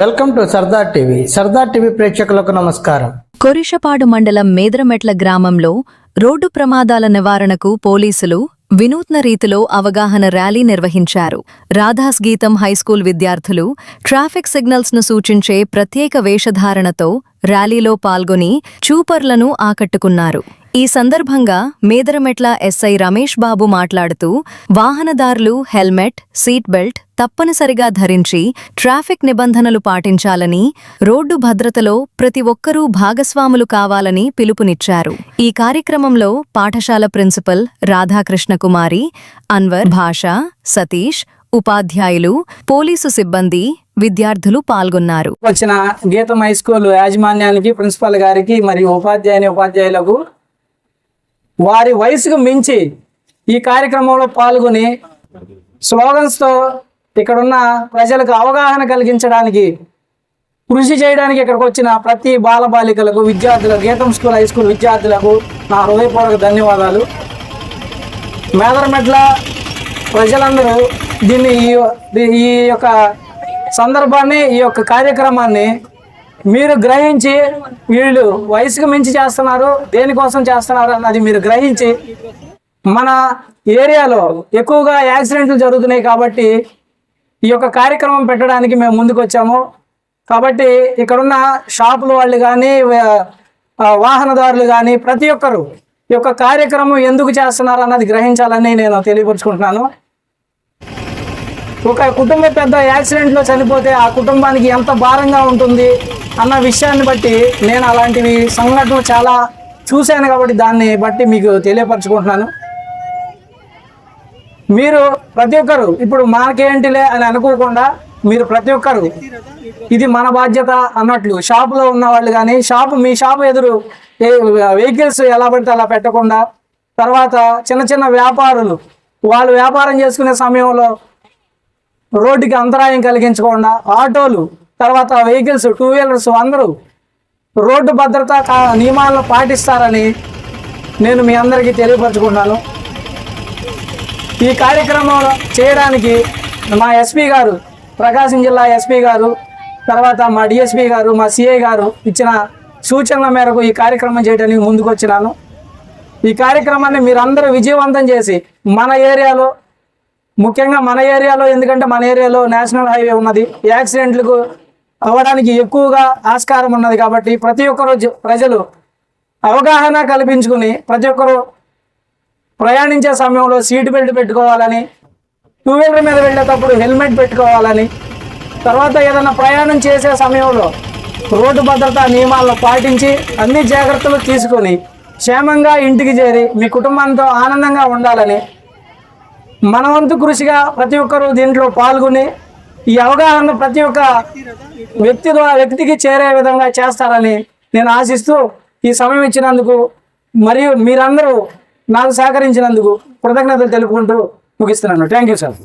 Welcome to Sardar TV. Sardar TV ప్రేక్షకులకు నమస్కారం. కొరిషపాడు మండలం మేద్రమెట్ల గ్రామంలో రోడ్డు ప్రమాదాల నివారణకు పోలీసులు వినూత్న రీతిలో అవగాహన ర్యాలీ నిర్వహించారు. రాధాస్ గీతం హైస్కూల్ విద్యార్థులు ట్రాఫిక్ సిగ్నల్స్ ను సూచించే ప్రత్యేక వేషధారణతో ర్యాలీలో పాల్గొని చూపర్లను ఆకట్టుకున్నారు. ఈ సందర్భంగా మేదరమెట్ల ఎస్ఐ రమేష్ బాబు మాట్లాడుతూ వాహనదారులు హెల్మెట్, సీట్ బెల్ట్ తప్పనిసరిగా ధరించి ట్రాఫిక్ నిబంధనలు పాటించాలని, రోడ్డు భద్రతలో ప్రతి ఒక్కరూ భాగస్వాములు కావాలని పిలుపునిచ్చారు. ఈ కార్యక్రమంలో పాఠశాల ప్రిన్సిపల్ రాధాకృష్ణకుమారి, అన్వర్, భాష, సతీష్, ఉపాధ్యాయులు, పోలీసు సిబ్బంది, విద్యార్థులు పాల్గొన్నారు. వచ్చిన గీతం హైస్కూల్ యాజమాన్యానికి, ప్రిన్సిపల్ గారికి మరియు ఉపాధ్యాయులకు వారి వయసుకు మించి ఈ కార్యక్రమంలో పాల్గొని స్లోగన్స్తో ఇక్కడున్న ప్రజలకు అవగాహన కలిగించడానికి కృషి చేయడానికి ఇక్కడికి వచ్చిన ప్రతి బాలబాలికలకు, విద్యార్థులకు, గీతం స్కూల్ హైస్కూల్ విద్యార్థులకు నా హృదయపూర్వక ధన్యవాదాలు. మేదరమెట్ల ప్రజలందరూ దీన్ని ఈ యొక్క సందర్భాన్ని, ఈ యొక్క కార్యక్రమాన్ని మీరు గ్రహించి, వీళ్ళు వయసుకు మించి చేస్తున్నారు, దేనికోసం చేస్తున్నారు అన్నది మీరు గ్రహించి, మన ఏరియాలో ఎక్కువగా యాక్సిడెంట్లు జరుగుతున్నాయి కాబట్టి ఈ యొక్క కార్యక్రమం పెట్టడానికి మేము ముందుకు వచ్చాము. కాబట్టి ఇక్కడున్న షాపుల వాళ్ళు కానీ, వాహనదారులు కానీ ప్రతి ఒక్కరు ఈ యొక్క కార్యక్రమం ఎందుకు చేస్తున్నారు అన్నది గ్రహించాలని నేను తెలియపరుచుకుంటున్నాను. ఒక కుటుంబ పెద్ద యాక్సిడెంట్లో చనిపోతే ఆ కుటుంబానికి ఎంత భారంగా ఉంటుంది అన్న విషయాన్ని బట్టి నేను అలాంటివి సంఘటనలు చాలా చూశాను కాబట్టి దాన్ని బట్టి మీకు తెలియపరచుకుంటున్నాను. మీరు ప్రతి ఒక్కరు ఇప్పుడు మనకేంటిలే అని అనుకోకుండా మీరు ప్రతి ఒక్కరు ఇది మన బాధ్యత అన్నట్లు షాపులో ఉన్న వాళ్ళు కానీ, మీ షాపు ఎదురు వెహికల్స్ ఎలా పడితే అలా పెట్టకుండా, తర్వాత చిన్న చిన్న వ్యాపారులు వాళ్ళు వ్యాపారం చేసుకునే సమయంలో రోడ్డుకి అంతరాయం కలిగించకుండా, ఆటోలు, తర్వాత వెహికల్స్, టూ వీలర్స్ అందరూ రోడ్డు భద్రతా నియమాలను పాటిస్తారని నేను మీ అందరికీ తెలియపరచుకుంటున్నాను. ఈ కార్యక్రమం చేయడానికి మా ఎస్పీ గారు, ప్రకాశం జిల్లా ఎస్పీ గారు, తర్వాత మా డిఎస్పీ గారు, మా సిఐ గారు ఇచ్చిన సూచనల మేరకు ఈ కార్యక్రమం చేయడానికి ముందుకు వచ్చినాను. ఈ కార్యక్రమాన్ని మీరందరూ విజయవంతం చేసి మన ఏరియాలో, ముఖ్యంగా మన ఏరియాలో, ఎందుకంటే మన ఏరియాలో నేషనల్ హైవే ఉన్నది, యాక్సిడెంట్లకు అవ్వడానికి ఎక్కువగా ఆస్కారం ఉన్నది కాబట్టి ప్రతి ఒక్కరు ప్రజలు అవగాహన కల్పించుకుని ప్రతి ఒక్కరు ప్రయాణించే సమయంలో సీట్ బెల్ట్ పెట్టుకోవాలని, టూ వీలర్ మీద వెళ్ళేటప్పుడు హెల్మెట్ పెట్టుకోవాలని, తర్వాత ఏదైనా ప్రయాణం చేసే సమయంలో రోడ్డు భద్రతా నియమాలను పాటించి అన్ని జాగ్రత్తలు తీసుకొని క్షేమంగా ఇంటికి చేరి మీ కుటుంబంతో ఆనందంగా ఉండాలని మన వంతు కృషిగా ప్రతి ఒక్కరూ దీంట్లో పాల్గొని ఈ అవగాహన ప్రతి ఒక్క వ్యక్తికి చేరే విధంగా చేస్తారని నేను ఆశిస్తూ ఈ సమయం ఇచ్చినందుకు మరియు మీరందరూ నాకు సహకరించినందుకు కృతజ్ఞతలు తెలుపుకుంటూ ముగిస్తున్నాను. Thank you sir.